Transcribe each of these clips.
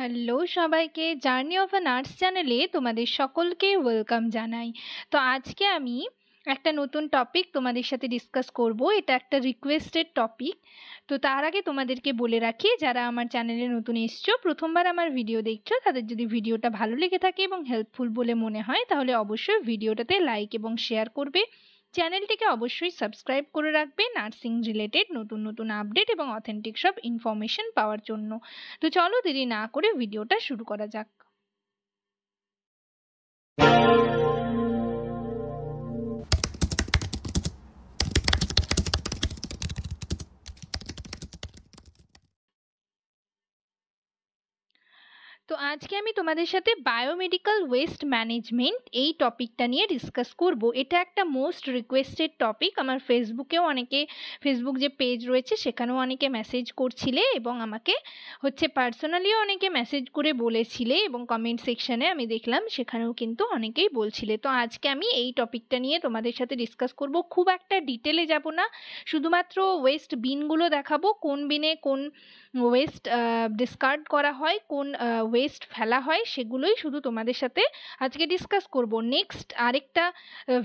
Hello সবাইকে, journey of a nurse চ্যানেলে তোমাদের সকলকে ওয়েলকাম জানাই। তো আজকে আমি একটা নতুন টপিক তোমাদের সাথে ডিসকাস করব। এটা একটা রিকোয়েস্টেড টপিক। তো তার আগে তোমাদেরকে বলে রাখি, যারা আমার চ্যানেলে নতুন এসছো, প্রথমবার আমার ভিডিও দেখছো, তাদের যদি ভিডিওটা ভালো লেগে থাকে এবং হেল্পফুল বলে মনে হয়, তাহলে অবশ্যই ভিডিওটাতে লাইক এবং শেয়ার করবে। চ্যানেলটিকে অবশ্যই সাবস্ক্রাইব করে রাখবে নার্সিং রিলেটেড নতুন নতুন আপডেট এবং অথেন্টিক সব ইনফরমেশন পাওয়ার জন্য। তো চলো দেরি না করে ভিডিওটা শুরু করা যাক। তো আজকে আমি তোমাদের সাথে বায়োমেডিক্যাল ওয়েস্ট ম্যানেজমেন্ট এই টপিকটা নিয়ে ডিসকাস করব। এটা একটা মোস্ট রিকোয়েস্টেড টপিক। আমার ফেসবুকেও অনেকে, ফেসবুক যে পেজ রয়েছে সেখানেও অনেকে মেসেজ করছিলে এবং আমাকে পার্সোনালিও অনেকে মেসেজ করে বলেছিলে, এবং কমেন্ট সেকশনে আমি দেখলাম সেখানেও কিন্তু অনেকেই বলছিলে। তো আজকে আমি এই টপিকটা নিয়ে তোমাদের সাথে ডিসকাস করব। খুব একটা ডিটেলে যাব না, শুধুমাত্র ওয়েস্ট বিনগুলো দেখাবো, কোন বিনে কোন ওয়েস্ট ডিসকার্ড করা হয়, কোন ওয়েস্ট ফেলা হয়, সেগুলোই শুধু তোমাদের সাথে আজকে ডিসকাস করব। নেক্সট আরেকটা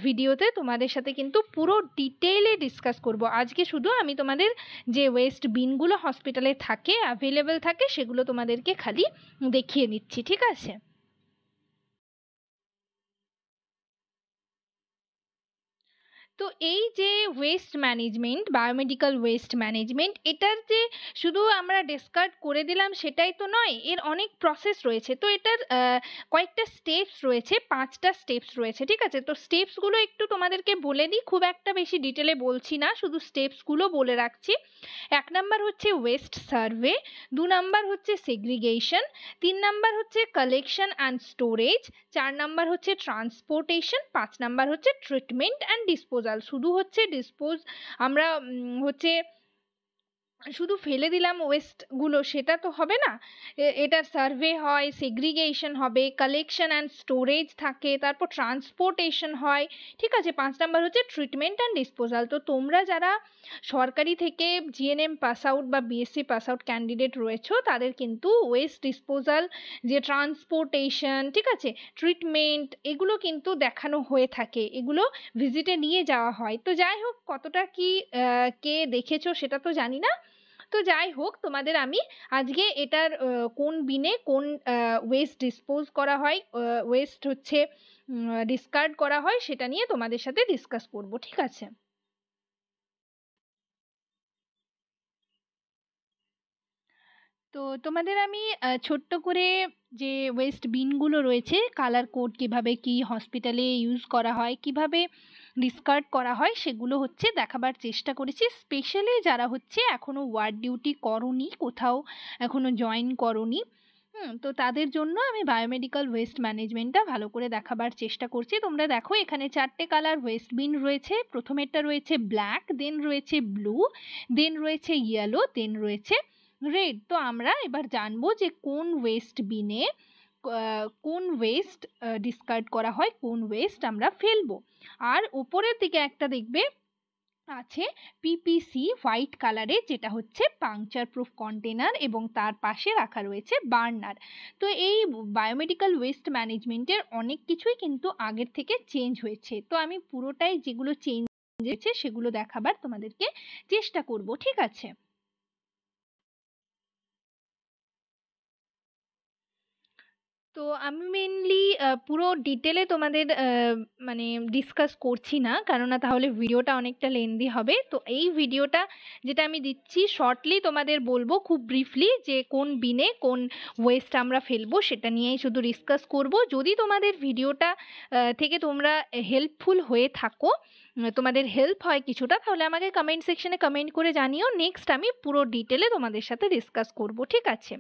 ভিডিওতে তোমাদের সাথে কিন্তু পুরো ডিটেইলে ডিসকাস করব। আজকে শুধু আমি তোমাদের যে ওয়েস্ট বিনগুলো হসপিটালে থাকে, অ্যাভেলেবেল থাকে, সেগুলো তোমাদেরকে খালি দেখিয়ে দিচ্ছি, ঠিক আছে? তো এই যে waste management, biomedical waste management, এটার যে শুধু আমরা ডিসকার্ড করে দিলাম সেটাই তো নয়, এর অনেক প্রসেস রয়েছে। তো এটার কয়েকটা স্টেপস রয়েছে, 5টা স্টেপস রয়েছে, ঠিক আছে? তো স্টেপসগুলো একটু তোমাদেরকে বলে দিই, খুব একটা বেশি ডিটেলে বলছি না, শুধু স্টেপসগুলো বলে রাখছি। 1 নাম্বার হচ্ছে ওয়েস্ট সার্ভে, 2 নাম্বার হচ্ছে সেগ্রিগেশন, 3 নাম্বার হচ্ছে কালেকশন অ্যান্ড স্টোরেজ, 4 নাম্বার হচ্ছে ট্রান্সপোর্টেশন, 5 নাম্বার হচ্ছে ট্রিটমেন্ট অ্যান্ড ডিসপোজাল। শুধু হচ্ছে ডিসপোজ, আমরা হচ্ছে শুধু ফেলে দিলাম ওয়েস্টগুলো, সেটা তো হবে না। এটার সার্ভে হয়, সেগ্রিগেশন হবে, কালেকশন অ্যান্ড স্টোরেজ থাকে, তারপর ট্রান্সপোর্টেশন হয়, ঠিক আছে? 5 নাম্বার হচ্ছে ট্রিটমেন্ট অ্যান্ড ডিসপোজাল। তো তোমরা যারা সরকারি থেকে জিএনএম পাস আউট বা বিএসসি পাস আউট ক্যান্ডিডেট রয়েছো, তাদের কিন্তু ওয়েস্ট ডিসপোজাল, যে ট্রান্সপোর্টেশন, ঠিক আছে, ট্রিটমেন্ট, এগুলো কিন্তু দেখানো হয়ে থাকে, এগুলো ভিজিটে নিয়ে যাওয়া হয়। তো যাই হোক, কতটা কি কে দেখেছো সেটা তো জানি না। তো যাই হোক, তোমাদের আমি আজকে এটার কোন বিনে কোন ওয়েস্ট ডিসপোজ করা হয়, ওয়েস্ট হচ্ছে ডিসকার্ড করা হয়, সেটা নিয়ে তোমাদের সাথে ডিসকাস করব, ঠিক আছে? তো তোমাদের আমি ছোট্ট করে যে ওয়েস্ট বিনগুলো রয়েছে, কালার কোড কিভাবে কি হসপিটালে ইউজ করা হয়, কিভাবে ডিসকার্ড করা হয়, সেগুলো হচ্ছে দেখাবার চেষ্টা করেছি। স্পেশালি যারা হচ্ছে এখনো ওয়ার্ড ডিউটি করনি, কোথাও এখনো জয়েন করনি, তো তাদের জন্য আমি বায়োমেডিক্যাল ওয়েস্ট ম্যানেজমেন্টটা ভালো করে দেখাবার চেষ্টা করছি। তোমরা দেখো, এখানে 4টে কালার ওয়েস্ট বিন রয়েছে। প্রথমেরটা রয়েছে ব্ল্যাক, দেন রয়েছে ব্লু, দেন রয়েছে ইয়েলো, দেন রয়েছে রেড। তো আমরা এবার জানবো যে কোন ওয়েস্ট বিনে কোন ওয়েস্ট ডিসকার্ড করা হয়, কোন ওয়েস্ট আমরা ফেলবো। আর উপরের দিকে একটা দেখবে আছে পিপিসি হোয়াইট কালারে, যেটা হচ্ছে পাংচার প্রুফ কন্টেনার, এবং তার পাশে রাখা রয়েছে বার্নার। তো এই বায়োমেডিক্যাল ওয়েস্ট ম্যানেজমেন্টের অনেক কিছুই কিন্তু আগের থেকে চেঞ্জ হয়েছে। তো আমি পুরোটাই যেগুলো চেঞ্জ হয়েছে সেগুলো দেখাবার তোমাদেরকে চেষ্টা করব, ঠিক আছে? তো আমি মেনলি পুরো ডিটেলে তোমাদের মানে ডিসকাস করছি না, কেননা তাহলে ভিডিওটা অনেকটা লেন্দি হবে। তো এই ভিডিওটা যেটা আমি দিচ্ছি, শর্টলি তোমাদের বলবো খুব ব্রিফলি যে কোন বিনে কোন ওয়েস্ট আমরা ফেলবো, সেটা নিয়েই শুধু ডিসকাস করব। যদি তোমাদের ভিডিওটা থেকে তোমরা হেল্পফুল হয়ে থাকো, তোমাদের হেল্প হয় কিছুটা, তাহলে আমাকে কমেন্ট সেকশনে কমেন্ট করে জানিও। নেক্সট আমি পুরো ডিটেলে তোমাদের সাথে ডিসকাস করব, ঠিক আছে?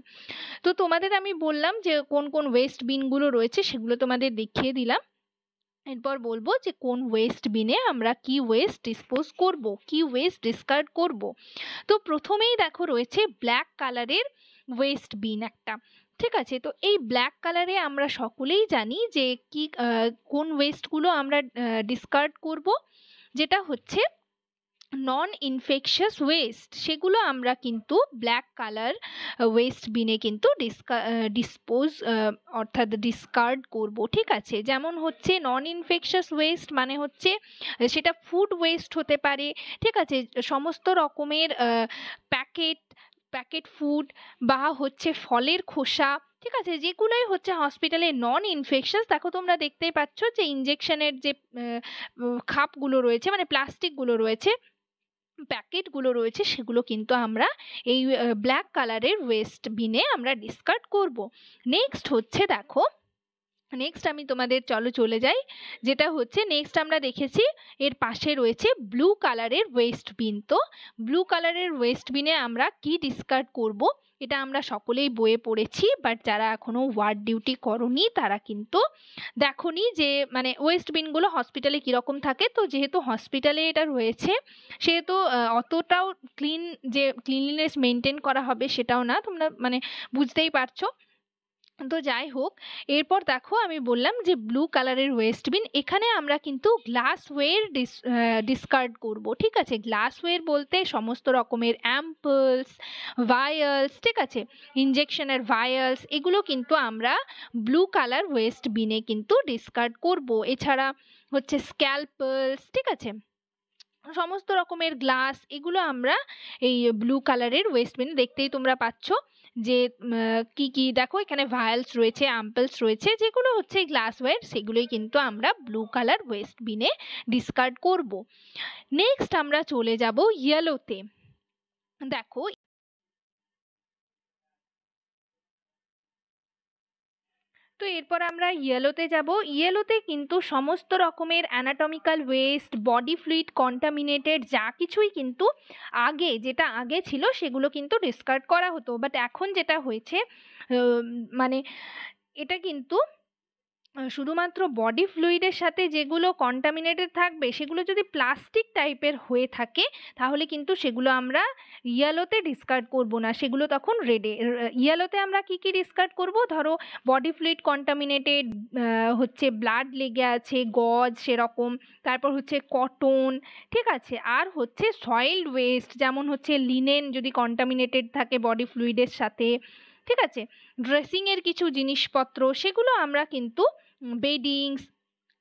তো তোমাদের আমি বললাম যে কোন কোন ওয়েস্ট বিনগুলো রয়েছে, সেগুলো তোমাদের দেখিয়ে দিলাম। এরপর বলবো যে কোন ওয়েস্ট বিনে আমরা কি ওয়েস্ট ডিসপোজ করব, কি ওয়েস্ট ডিসকার্ড করব। তো প্রথমেই দেখো রয়েছে ব্ল্যাক কালারের ওয়েস্ট বিন একটা, ঠিক আছে? তো এই ব্ল্যাক কালারে আমরা সকলেই জানি যে কি কোন ওয়েস্টগুলো আমরা ডিসকার্ড করব, যেটা হচ্ছে নন ইনফেকশাস ওয়েস্ট সেগুলো আমরা কিন্তু ব্ল্যাক কালার ওয়েস্ট বিনে কিন্তু ডিসপোজ অর্থাৎ ডিসকার্ড করব, ঠিক আছে। যেমন হচ্ছে নন ইনফেকশাস ওয়েস্ট মানে হচ্ছে সেটা ফুড ওয়েস্ট হতে পারে, ঠিক আছে, সমস্ত রকমের প্যাকেট প্যাকেট ফুড বা হচ্ছে ফলের খোসা, ঠিক আছে, যেগুলোই হচ্ছে হসপিটালে নন ইনফেকশাস। দেখো তোমরা দেখতেই পাচ্ছ যে ইনজেকশনের যে খাপগুলো রয়েছে, মানে প্লাস্টিকগুলো রয়েছে, প্যাকেটগুলো রয়েছে, সেগুলো কিন্তু আমরা এই ব্ল্যাক কালারের ওয়েস্ট বিনে আমরা ডিসকার্ড করব। নেক্সট হচ্ছে দেখো, নেক্সট আমি তোমাদের চলে যাই, যেটা হচ্ছে নেক্সট আমরা দেখেছি এর পাশে রয়েছে ব্লু কালারের ওয়েস্ট বিন। তো ব্লু কালারের ওয়েস্ট বিনে আমরা কি ডিসকার্ড করব, এটা আমরা সকলেই বইয়ে পড়েছি, বাট যারা এখনো ওয়ার্ড ডিউটি করনি তারা কিন্তু দেখোনি যে মানে ওয়েস্ট বিনগুলো হসপিটালে কীরকম থাকে। তো যেহেতু হসপিটালে এটা রয়েছে সেহেতু অতটাও যে ক্লিনলিনেস মেনটেন করা হবে সেটাও না, তোমরা মানে বুঝতেই পারছো। তো যাই হোক, এরপর দেখো আমি বললাম যে ব্লু কালারের ওয়েস্ট বিন, এখানে আমরা কিন্তু গ্লাসওয়্যার ডিসকার্ড করব, ঠিক আছে। গ্লাসওয়্যার বলতে সমস্ত রকমের অ্যাম্পলস, ভায়ালস, ঠিক আছে, ইনজেকশনের ভায়ালস, এগুলো কিন্তু আমরা ব্লু কালার ওয়েস্ট বিনে কিন্তু ডিসকার্ড করব। এছাড়া হচ্ছে স্ক্যালপেলস, ঠিক আছে, সমস্ত রকমের গ্লাস, এগুলো আমরা এই ব্লু কালারের ওয়েস্ট বিন, দেখতেই তোমরা পাচ্ছ যে কি কি দেখো এখানে ভায়ালস রয়েছে, অ্যাম্পলস রয়েছে, যেগুলো হচ্ছে গ্লাসওয়্যার, সেগুলোই কিন্তু আমরা ব্লু কালার ওয়েস্ট বিনে ডিসকার্ড করব। নেক্সট আমরা চলে যাব ইয়েলোতে। দেখো তো এরপর আমরা ইয়েলোতে যাব। ইয়েলোতে কিন্তু সমস্ত রকমের anatomical West, body fluid contaminated যা কিছুই কিন্তু যেটা আগে ছিল সেগুলো কিন্তু ডিসকার্ড করা হতো, বাট এখন যেটা হয়েছে মানে এটা কিন্তু শুধুমাত্র বডি ফ্লুইডের সাথে যেগুলো কন্টামিনেটেড থাকবে সেগুলো যদি প্লাস্টিক টাইপের হয়ে থাকে তাহলে কিন্তু সেগুলো আমরা ইয়েলোতে ডিসকার্ড করব না, সেগুলো তখন রেডে। ইয়েলোতে আমরা কি কি ডিসকার্ড করব, ধরো বডি ফ্লুইড কন্টামিনেটেড হচ্ছে ব্লাড লেগে আছে, গজ সেরকম, তারপর হচ্ছে কটন, ঠিক আছে, আর হচ্ছে সয়েলড ওয়েস্ট যেমন হচ্ছে লিনেন যদি কন্টামিনেটেড থাকে বডি ফ্লুইডের সাথে, ঠিক আছে, ড্রেসিংয়ের কিছু জিনিসপত্র সেগুলো আমরা কিন্তু বেডিংস,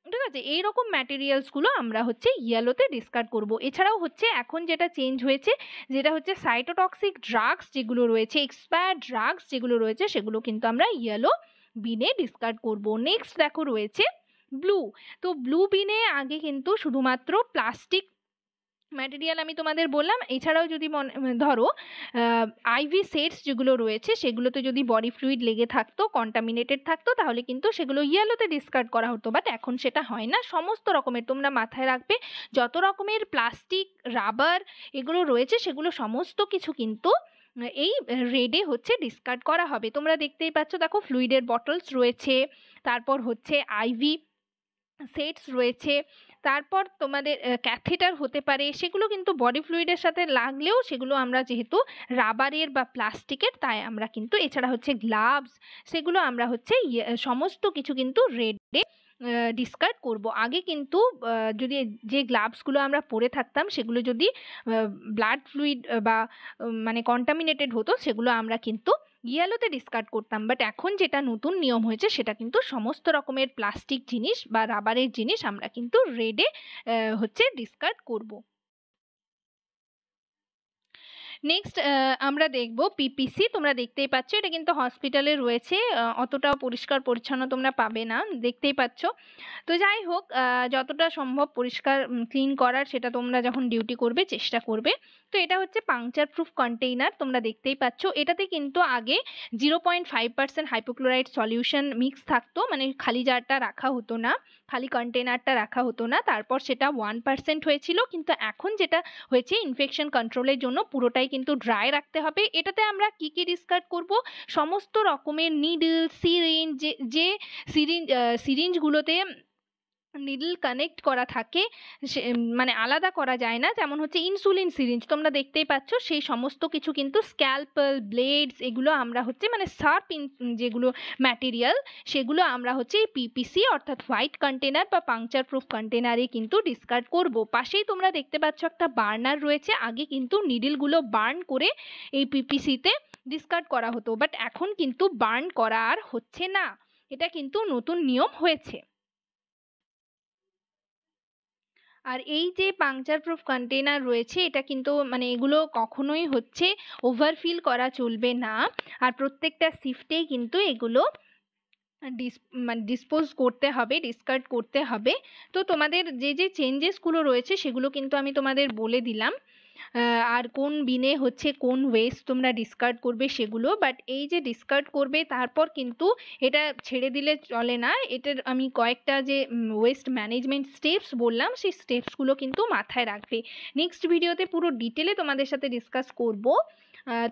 ঠিক আছে, এইরকম ম্যাটেরিয়ালসগুলো আমরা হচ্ছে ইয়েলোতে ডিসকার্ড করব। এছাড়াও হচ্ছে এখন যেটা চেঞ্জ হয়েছে, যেটা হচ্ছে সাইটোটক্সিক ড্রাগস যেগুলো রয়েছে, এক্সপায়ার্ড ড্রাগস যেগুলো রয়েছে, সেগুলো কিন্তু আমরা ইয়েলো বিনে ডিসকার্ড করব। নেক্সট দেখো রয়েছে ব্লু। তো ব্লু বিনে আগে কিন্তু শুধুমাত্র প্লাস্টিক ম্যাটেরিয়াল আমি তোমাদের বললাম, এছাড়াও যদি ধরো আইভি সেটস যেগুলো রয়েছে সেগুলোতে যদি বডি ফ্লুইড লেগে থাকতো, কন্টামিনেটেড থাকতো, তাহলে কিন্তু সেগুলো ইয়েলোতে ডিসকার্ড করা হতো, বাট এখন সেটা হয় না। সমস্ত রকমের তোমরা মাথায় রাখবে যত রকমের প্লাস্টিক, রাবার এগুলো রয়েছে সেগুলো সমস্ত কিছু কিন্তু এই রেডে হচ্ছে ডিসকার্ড করা হবে। তোমরা দেখতেই পাচ্ছ, দেখো ফ্লুইডের বটলস রয়েছে, তারপর হচ্ছে আইভি সেটস রয়েছে, তারপর তোমাদের ক্যাথেটার হতে পারে, সেগুলো কিন্তু বডি ফ্লুইডের সাথে লাগলেও সেগুলো আমরা যেহেতু রাবারের বা প্লাস্টিকের, তাই আমরা কিন্তু, এছাড়া হচ্ছে গ্লাভস, সেগুলো আমরা হচ্ছে সমস্ত কিছু কিন্তু রেডে ডিসকার্ড করব। আগে কিন্তু যদি যে গ্লাভসগুলো আমরা পরে থাকতাম সেগুলো যদি ব্লাড ফ্লুইড বা মানে কন্টামিনেটেড হতো সেগুলো আমরা কিন্তু ইয়েলোতে ডিসকার্ড করতাম, বাট এখন যেটা নতুন নিয়ম হয়েছে সেটা কিন্তু সমস্ত রকমের প্লাস্টিক জিনিস বা রাবারের জিনিস আমরা কিন্তু রেডে হচ্ছে ডিসকার্ড করব। নেক্সট আমরা দেখব পিপিসি। তোমরা দেখতেই পাচ্ছ এটা কিন্তু হসপিটালে রয়েছে, অতটাও পরিষ্কার পরিচ্ছন্ন তোমরা পাবে না, দেখতেই পাচ্ছ। তো যাই হোক, যতটা সম্ভব পরিষ্কার ক্লিন করার সেটা তোমরা যখন ডিউটি করবে চেষ্টা করবে। তো এটা হচ্ছে পাংচার প্রুফ কন্টেইনার, তোমরা দেখতেই পাচ্ছ। এটাতে কিন্তু আগে 0.5% হাইপোক্লোরাইড সলিউশন মিক্স থাকতো, মানে খালি জারটা রাখা হতো না, খালি কন্টেনারটা রাখা হতো না, তারপর সেটা 1% হয়েছিল, কিন্তু এখন যেটা হয়েছে ইনফেকশন কন্ট্রোলের জন্য পুরোটাই কিন্তু ড্রাই রাখতে হবে। এটাতে আমরা কি কি ডিসকার্ড করব, সমস্ত রকমের নিডল, সিরিঞ্জ, যে সিরিঞ্জগুলোতে নিডল কানেক্ট করা থাকে, মানে আলাদা করা যায় না, যেমন হচ্ছে ইনসুলিন সিরিঞ্জ তোমরা দেখতেই পাচ্ছ, সেই সমস্ত কিছু কিন্তু স্ক্যালপেল, ব্লেডস, এগুলো আমরা হচ্ছে মানে শার্প যেগুলো ম্যাটেরিয়াল, সেগুলো আমরা হচ্ছে এই পিপিসি অর্থাৎ হোয়াইট কন্টেনার বা পাংচার প্রুফ কন্টেনারে কিন্তু ডিসকার্ড করব। পাশেই তোমরা দেখতে পাচ্ছ একটা বার্নার রয়েছে, আগে কিন্তু নিডলগুলো বার্ন করে এই পিপিসিতে ডিসকার্ড করা হতো, বাট এখন কিন্তু বার্ন করা আর হচ্ছে না, এটা কিন্তু নতুন নিয়ম হয়েছে। আর এই যে পাংচার প্রুফ কন্টেনার রয়েছে, এটা কিন্তু মানে এগুলো কখনোই হচ্ছে ওভারফিল করা চলবে না, আর প্রত্যেকটা শিফটেই কিন্তু এগুলো মানে ডিসপোজ করতে হবে, ডিসকার্ড করতে হবে। তো তোমাদের যে যে চেঞ্জেসগুলো রয়েছে সেগুলো কিন্তু আমি তোমাদের বলে দিলাম, আর কোন বিনে হচ্ছে কোন ওয়েস্ট তোমরা ডিসকার্ড করবে সেগুলো, বাট এই যে ডিসকার্ড করবে তারপর কিন্তু এটা ছেড়ে দিলে চলে না, এটার আমি কয়েকটা যে ওয়েস্ট ম্যানেজমেন্ট স্টেপস বললাম সেই স্টেপসগুলো কিন্তু মাথায় রাখবে। নেক্সট ভিডিওতে পুরো ডিটেলে তোমাদের সাথে ডিসকাস করব।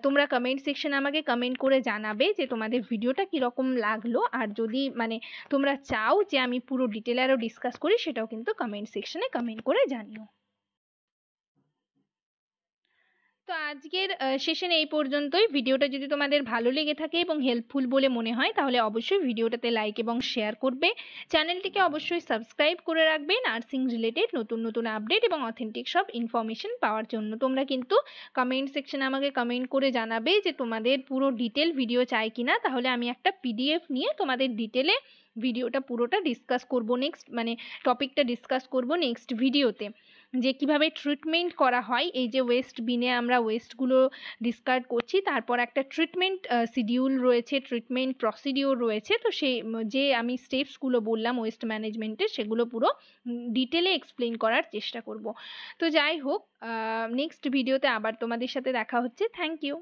তোমরা কমেন্ট সেকশনে আমাকে কমেন্ট করে জানাবে যে তোমাদের ভিডিওটা কীরকম লাগলো, আর যদি মানে তোমরা চাও যে আমি পুরো ডিটেলে আরও ডিসকাস করি সেটাও কিন্তু কমেন্ট সেকশনে কমেন্ট করে জানিও। তো আজকের সেশন এই পর্যন্তই। ভিডিওটা যদি তোমাদের ভালো লেগে থাকে এবং হেল্পফুল বলে মনে হয় তাহলে অবশ্যই ভিডিওটাতে লাইক এবং শেয়ার করবে। চ্যানেলটিকে অবশ্যই সাবস্ক্রাইব করে রাখবে নার্সিং রিলেটেড নতুন নতুন আপডেট এবং অথেন্টিক সব ইনফরমেশন পাওয়ার জন্য। তোমরা কিন্তু কমেন্ট সেকশনে আমাকে কমেন্ট করে জানাবে যে তোমাদের পুরো ডিটেল ভিডিও চাই কিনা, তাহলে আমি একটা পিডিএফ নিয়ে তোমাদের ডিটেলে ভিডিওটা পুরোটা ডিসকাস করব, নেক্সট মানে টপিকটা ডিসকাস করব নেক্সট ভিডিওতে, যে কিভাবে ট্রিটমেন্ট করা হয়। এই যে ওয়েস্ট বিনে আমরা ওয়েস্টগুলো ডিসকার্ড করছি, তারপর একটা ট্রিটমেন্ট শিডিউল রয়েছে, ট্রিটমেন্ট প্রসিডিওর রয়েছে, তো সেই যে আমি স্টেপসগুলো বললাম ওয়েস্ট ম্যানেজমেন্টের সেগুলো পুরো ডিটেলে এক্সপ্লেন করার চেষ্টা করব। তো যাই হোক, নেক্সট ভিডিওতে আবার তোমাদের সাথে দেখা হচ্ছে। Thank you.